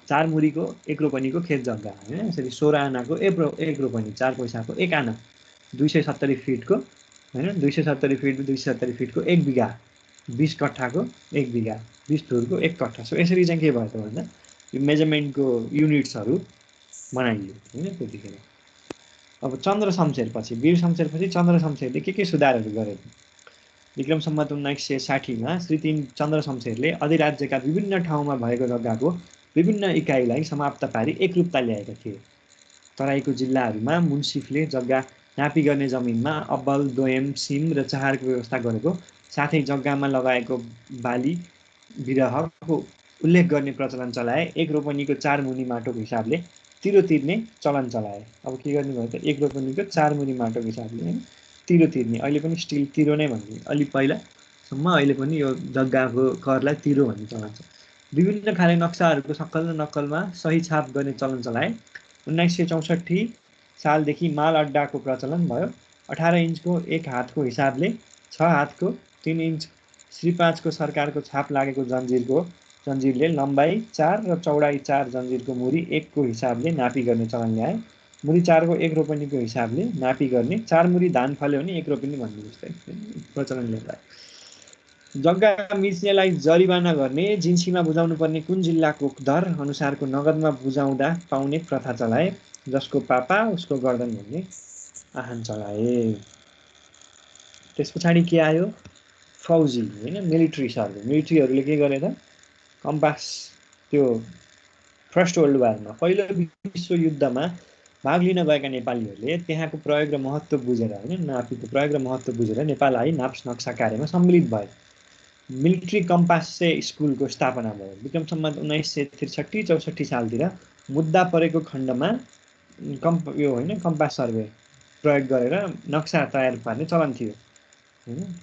4 मुरीको एक रोपनीको खेत जग्गा होइन। यसरी 16 आनाको एक रोपनी, 4 पैसाको एक आना, 270 फिटको होइन, 270 फिट 270 फिटको एक बिघा, 20 कट्ठाको एक बिघा, 20 धुरको एक कट्ठा। सो यसरी चाहिँ के भयो त भन्दा यो मेजरमेन्टको युनिट्सहरू बनाइयो होइन त्यतिखेर। अब चन्द्र शमशेरपछि, वीर शमशेरपछि चन्द्र शमशेरले के सुधारहरू गरे? विक्रम सम्वत 1960मा श्री 3 चन्द्र शमशेरले अधिराज्यका विभिन्न ठाउँमा भएको जग्गाको विभिन्न इकाइलाई समाप्त पारी एकरूपता ल्याएका थिए। तराईको जिल्लाहरूमा मुन्सिफले जग्गा नापी गर्ने जमिनमा अब्बल, दोयम, सिम र चहारको व्यवस्था गरेको साथै जग्गामा लगाएको बाली बिरहको उल्लेख गर्ने प्रचलन चलाए। एक रोपनीको 4 मुनी माटोको हिसाबले तिरो तिर्ने चलन चलाए। अब के गर्ने भयो त, एक रोपनीको 4 मुनी माटोको हिसाबले होइन तिरो तिर्ने, अहिले पनि स्टिल तिरो नै भन्ने, अलि पहिलासम्म अहिले पनि यो जग्गाको करलाई तिरो भन्ने चलन छ। विभिन्न खाले नक्साहरूको सक्कल र नक्कलमा सही छाप गर्ने चलन चलाए। 1964 सालदेखि माल अड्डाको प्रचलन भयो। 18 इन्चको एक हातको हिसाबले 6 हातको 3 इन्च श्री 5 को सरकारको छाप लागेको जन्जिरले लम्बाइ 4 र चौडाइ 4 जन्जिरको मुरी 1 को हिसाबले नापी गर्ने चलन ल्याए। मुरी 4 को एक रोपनीको हिसाबले नापी गर्ने, 4 मुरी धान फल्यो भने एक रोपनी भन्ने जस्तै प्रचलन ल्याए। जग्गा मिच्नेलाई जरिवाना गर्ने, जिन्सीमा बुझाउनु पर्ने कुन जिल्लाको दर अनुसारको नगदमा बुझाउँदा पाउने प्रथा चलाए। जसको पापा उसको गर्दन भन्ने आह्वान चलाए। त्यस पछाडि के आयो? फौजी होइन, मिलिट्री सर्वे। मिलिट्रीहरूले के गरे त, कम्पास, त्यो फर्स्ट वर्ल्ड वारमा पहिलो विश्वयुद्धमा भाग लिन गएका नेपालीहरूले त्यहाँको प्रयोग र महत्त्व बुझेर होइन, नापीको प्रयोग र महत्त्व बुझेर नेपाल आई नक्सा कार्यमा सम्मिलित भए। मिलिट्री कम्पास स्कुलको स्थापना भयो। विक्रम सम्वत 1963-64 सालतिर मुद्दा परेको खण्डमा यो होइन कम्पास सर्वे प्रयोग गरेर नक्सा तयार पार्ने चलन थियो होइन।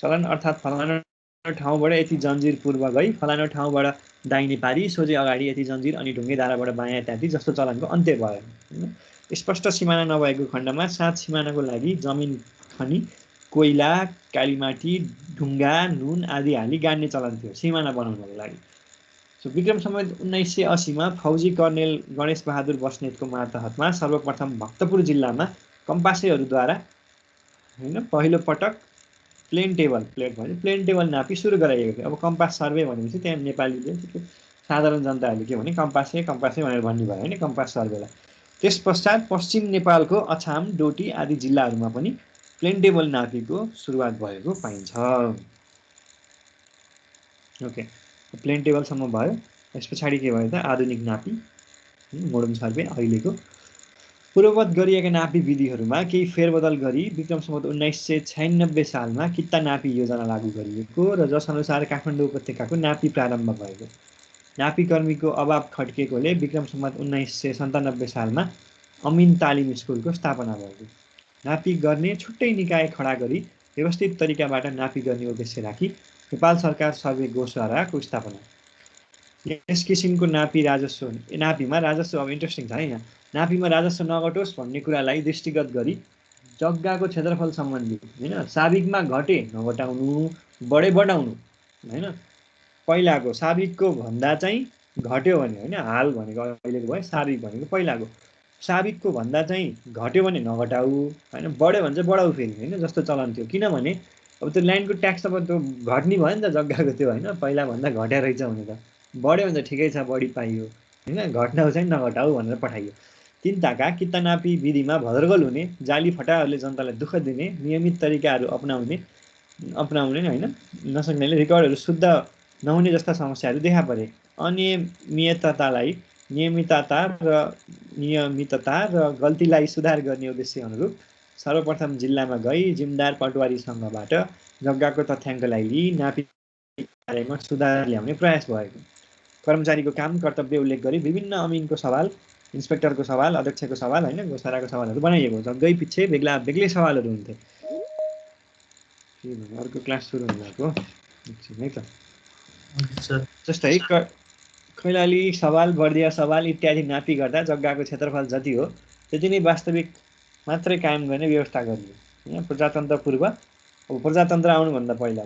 चलन अर्थात् फलाना ठाउँबाट यति जन्जिर पूर्व गई फलाना ठाउँबाट दाहिने पारी सोझै अगाडि यति जन्जिर अनि ढुङ्गे धाराबाट बायाँ इत्यादि जस्तो चलनको अन्त्य भयो होइन। स्पष्ट सिमाना नभएको खण्डमा सात सिमानाको लागि जमिन खनी कोइला, कालीमाटी, ढुङ्गा, नुन आदि हाली गाड्ने चलन थियो सिमाना बनाउनको लागि। सो विक्रम सम्वत 1980मा फौजी कर्नेल गणेश बहादुर बस्नेतको मातहतमा सर्वप्रथम भक्तपुर जिल्लामा कम्पासेहरूद्वारा होइन पहिलो पटक प्लेन टेबल नापी सुरु गराइएको थियो। अब कम्पास सर्वे भनेपछि त्यहाँ नेपालीले साधारण जनताहरूले के भने कम्पासे भनेर भन्ने भयो होइन कम्पास सर्वेलाई। त्यस पश्चात पश्चिम नेपालको अछाम, डोटी आदि जिल्लाहरूमा पनि प्लेन टेबल नापीको सुरुवात भएको पाइन्छ। ओके, प्लेन टेबलसम्म भयो। त्यस पछाडि के भयो त, आधुनिक नापी, मोडर्न सर्वे। अहिलेको पूर्ववत गरिएका नापी विधिहरूमा केही फेरबदल गरी विक्रम सम्वत 1996 सालमा कित्ता नापी योजना लागू गरिएको र जस अनुसार काठमाडौँ उपत्यकाको नापी प्रारम्भ भएको। नापी कर्मीको अभाव खड्केकोले विक्रम सम्वत 1997 सालमा अमिन तालिम स्कुलको स्थापना भएको। नापी गर्ने छुट्टै निकाय खडा गरी व्यवस्थित तरिकाबाट नापी गर्ने उद्देश्य राखी नेपाल सरकार सर्वे गोशालाको स्थापना। यस किसिमको नापीमा राजस्व अब इन्ट्रेस्टिङ छ है। यहाँ नापीमा राजस्व नघटोस् भन्ने कुरालाई दृष्टिगत गरी जग्गाको क्षेत्रफल सम्बन्धी होइन साबिकमा घटे नघटाउनु, बढे बढाउनु होइन। पहिलाको साबिकको भन्दा चाहिँ घट्यो भने होइन, हाल भनेको अहिलेको भयो, साबिक भनेको पहिलाको, साबिकको भन्दा चाहिँ घट्यो भने नघटाउ होइन, बढ्यो भने चाहिँ बढाउ फेरि होइन जस्तो चलन थियो। किनभने अब त्यो ल्यान्डको ट्याक्स अब त्यो घट्ने भयो नि त जग्गाको, त्यो होइन पहिलाभन्दा घट्या रहेछ भने त बढ्यो भने त ठिकै छ, बढी पाइयो होइन, घट्न चाहिँ नघटाउ भनेर पठाइयो। तीन ताका कित्ता नापी विधिमा भदरगल हुने, जाली फटाहरूले जनतालाई दुःख दिने, नियमित तरिकाहरू अपनाउने होइन नसक्नेले रेकर्डहरू शुद्ध नहुने जस्ता समस्याहरू देखा परे। नियमितता र गल्तीलाई सुधार गर्ने उद्देश्य अनुरूप सर्वप्रथम जिल्लामा गई जिम्दार पटवारी सङ्घबाट जग्गाको तथ्याङ्कलाई लिई नापी कार्यमा सुधार ल्याउने प्रयास भएको। कर्मचारीको काम कर्तव्य उल्लेख गरी विभिन्न अमिनको सवाल, इन्सपेक्टरको सवाल, अध्यक्षको सवाल होइन गोसाराको सवालहरू बनाइएको। जग्गै पछि बेग्लै सवालहरू हुन्थे। अर्को क्लास सुरु हुन लागेको एकछिन है त। जस्तै कैलाली सवाल बर्दिया सवाल इत्यादि नापी गर्दा जग्गाको क्षेत्रफल जति हो त्यति नै वास्तविक मात्रै कायम गर्ने व्यवस्था गरियो हैन। प्रजातन्त्र पूर्व अब प्रजातन्त्र आउनुभन्दा पहिला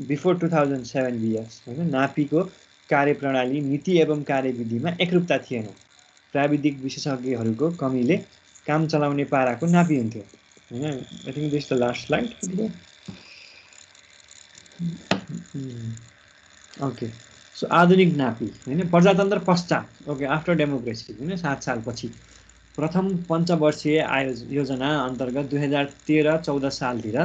बिफोर 2007 बिएस हैन नापीको कार्यप्रणाली नीति एवं कार्यविधिमा एकरूपता थिएन। प्राविधिक विशेषज्ञहरूको कमीले काम चलाउने पाराको नापी हुन्थ्यो हैन। I think this the last slide. Okay so आधुनिक नापी हैन प्रजातन्त्र पश्चात ओके आफ्टर डेमोक्रेसी हैन 7 सालपछि प्रथम पञ्चवर्षीय योजना अन्तर्गत 2013-14 सालतिर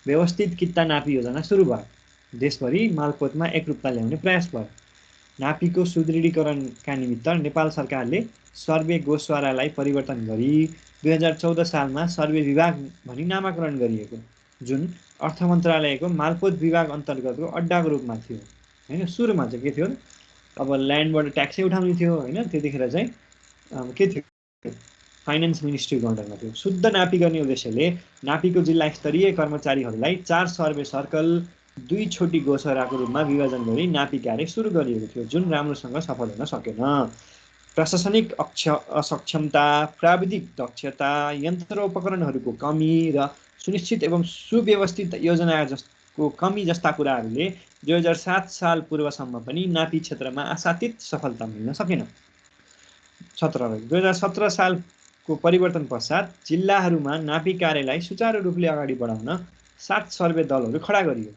व्यवस्थित किता नापी योजना सुरु भयो। देशभरि मालपोतमा एकरूपता ल्याउने प्रयास भयो। नापीको सुदृढीकरणका निमित्त नेपाल सरकारले सर्वे गोस्वारालाई परिवर्तन गरी 2014 सालमा सर्वे विभाग भनी नामाकरण गरिएको जुन अर्थ मन्त्रालयको मालपोत विभाग अन्तर्गतको अड्डाको रूपमा थियो हैन। सुरुमा चाहिँ के थियो अब ल्यान्डबाट ट्याक्सै उठाउने थियो हैन। त्यतिखेर चाहिँ के थियो फाइनान्स मिनिस्ट्रीको अन्डरमा थियो। शुद्ध नापी गर्ने उद्देश्यले नापीको जिल्ला स्तरीय कर्मचारीहरूलाई 4 सर्वे सर्कल 2 छोटी गोसराको रूपमा विभाजन गरी नापी कार्य सुरु गरिएको थियो जुन राम्रोसँग सफल हुन सकेन। प्रशासनिक असक्षमता प्राविधिक दक्षता यन्त्र उपकरणहरूको कमी र सुनिश्चित एवं सुव्यवस्थित योजना को कमी जस्ता कुराहरूले 2007 साल पूर्वसम्म पनि नापी क्षेत्रमा आशातीत सफलता मिल्न सकेन। 2017 सालको परिवर्तन पश्चात जिल्लाहरूमा नापी कार्यलाई सुचारू रूपले अगाडि बढाउन 7 सर्वे दलहरू खडा गरियो।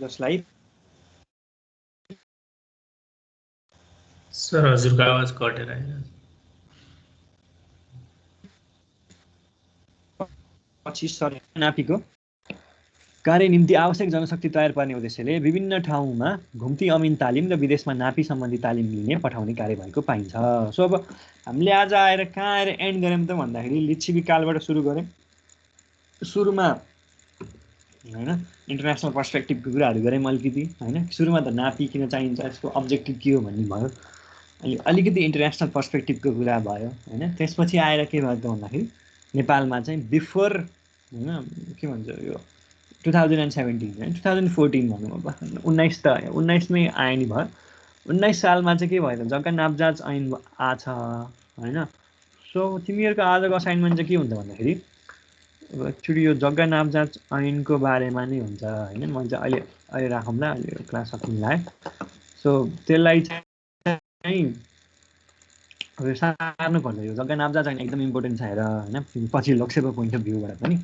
जसलाई सर हजुरको आवाज कटेर आइरहेछ। पछि सर्वे नापीको कार्य निम्ति आवश्यक जनशक्ति तयार पार्ने उद्देश्यले विभिन्न ठाउँमा घुम्ती अमिन तालिम र विदेशमा नापी सम्बन्धी तालिम लिने पठाउने कार्य भएको पाइन्छ। सो अब हामीले आज आएर कहाँ आएर एन्ड गऱ्यौँ त भन्दाखेरि लिच्छवी कालबाट सुरु गऱ्यौँ। सुरुमा हैन इन्टरनेसनल पर्सपेक्टिभको कुराहरू गऱ्यौँ अलिकति हैन। सुरुमा त नापी किन चाहिन्छ यसको अब्जेक्टिभ के हो भन्ने भयो। अनि अलिकति इन्टरनेसनल पर्सपेक्टिभको कुरा भयो हैन। त्यसपछि आएर के भयो त भन्दाखेरि नेपालमा चाहिँ बिफोर हैन के भन्छ यो 2017 हैन 2014 भनौँ अब 19 मै आयो नि भयो। 19 सालमा चाहिँ के भयो त जग्गा नापजाँच ऐन आछ हैन। सो तिमीहरूको आजको असाइनमेन्ट चाहिँ के हुन्छ भन्दाखेरि एक्चुअली यो जग्गा नापजाँच ऐनको बारेमा नै हुन्छ हैन। म चाहिँ अहिले राखौँला अहिले क्लास सकिँला। सो त्यसलाई चाहिँ सार्नु पर्छ। यो जग्गा नापजाँच ऐन एकदम इम्पोर्टेन्ट छ हेर हैन पछि लोकसेवा पोइन्ट अफ भ्यूबाट पनि।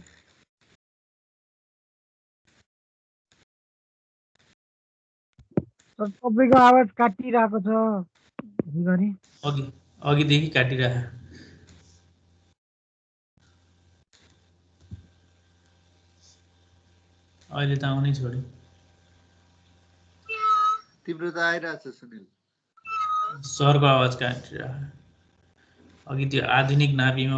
तपाईँको आवाज काटिरहेको छ घरि अघिदेखि काटिरहे। अहिले त आउनै छोड्यो। तिम्रो त आइरहेछ सुनिल। सरको आवाज काटिरहे। अघि त्यो आधुनिक नापीमा